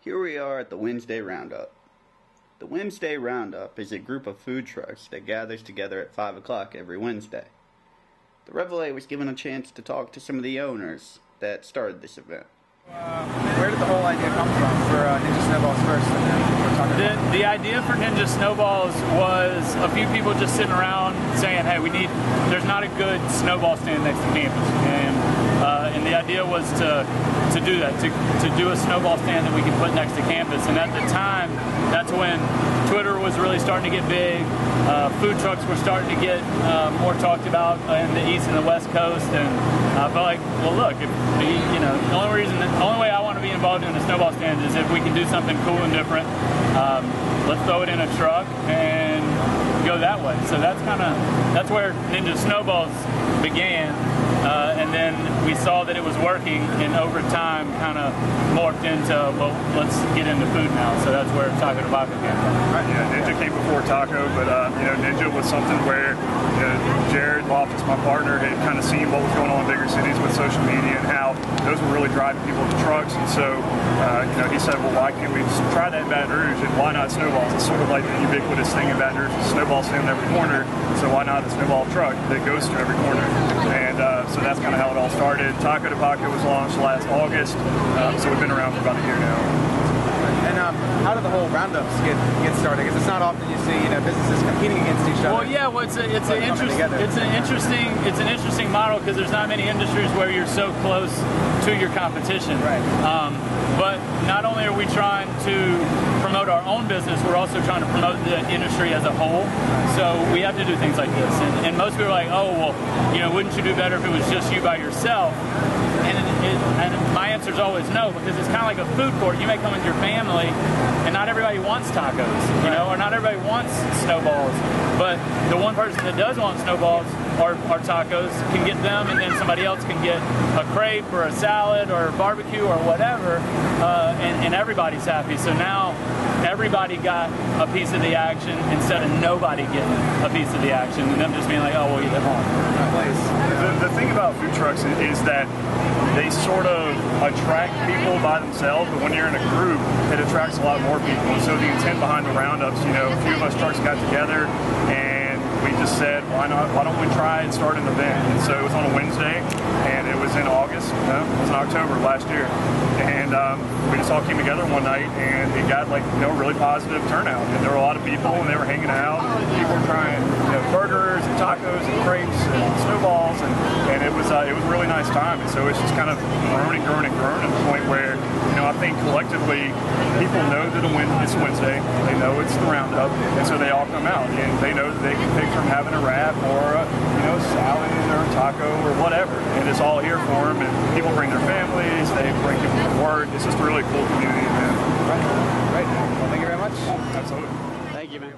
Here we are at the Wednesday Roundup. The Wednesday Roundup is a group of food trucks that gathers together at 5 o'clock every Wednesday. The Reveille was given a chance to talk to some of the owners that started this event. Where did the whole idea come from for Ninja Snowballs first? And then we're talking the idea for Ninja Snowballs was a few people just sitting around saying, hey, there's not a good snowball stand next to campus. And the idea was to do that, to do a snowball stand that we could put next to campus. And at the time, that's when Twitter was really starting to get big. Food trucks were starting to get more talked about in the East and the West Coast. And I felt like, well, look, the only way I want to be involved in a snowball stand is if we can do something cool and different. Let's throw it in a truck and go that way. So that's where Ninja Snowballs began. And then we saw that it was working, and over time kind of morphed into, well, let's get into food now. So that's where Taco Tobacco came from. Right, yeah, Ninja came before Taco, but Ninja was something where Jared Loftus, my partner, had kind of seen what was going on in bigger cities with social media and how those were really driving people to trucks. And so he said, well, why can't we just try that in Baton Rouge, and why not snowballs? It's sort of like the ubiquitous thing in Baton Rouge, a snowball stand in every corner, so why not a snowball truck that goes to every corner? And so that's kind of how it all started. Taco Tobacco was launched last August, so we've been around for about a year now. And how do the whole roundups get started? Because it's not often you see businesses competing against each other. Well, yeah, it's an interesting model because there's not many industries where you're so close to your competition. Right. But not only are we trying to promote our own business, we're also trying to promote the industry as a whole. So we have to do things like this. And most people are like, oh, well, wouldn't you do better if it was just you by yourself? And my answer is always no, because it's kind of like a food court. You may come with your family, and not everybody wants tacos, or not everybody wants snowballs. But the one person that does want snowballs or tacos can get them, and then somebody else can get a crepe or a salad or barbecue or whatever, and everybody's happy. So now everybody got a piece of the action instead of nobody getting a piece of the action, and them just being like, oh, we'll eat at home. The thing about food trucks is that they sort of attract people by themselves, but when you're in a group, it attracts a lot more people. And so the intent behind the roundups, a few of us trucks got together and we just said, why don't we try and start an event? And so it was on a Wednesday, and it was in August, it was in October last year. And we just all came together one night, and it got really positive turnout. And there were a lot of people, and they were hanging out, and people were trying burgers and tacos and crepes and snowballs, and it was a really nice time. And so it's just kind of grown to the point where I think collectively people know that it's Wednesday, they know it's the roundup, and so they all come out, and they know that they can pick from having a wrap or a salad or a taco or whatever, and it's all here for them. And people bring their families, they bring people to work. It's just a really cool community, man. Right. Well, thank you very much. Absolutely. Thank you, man.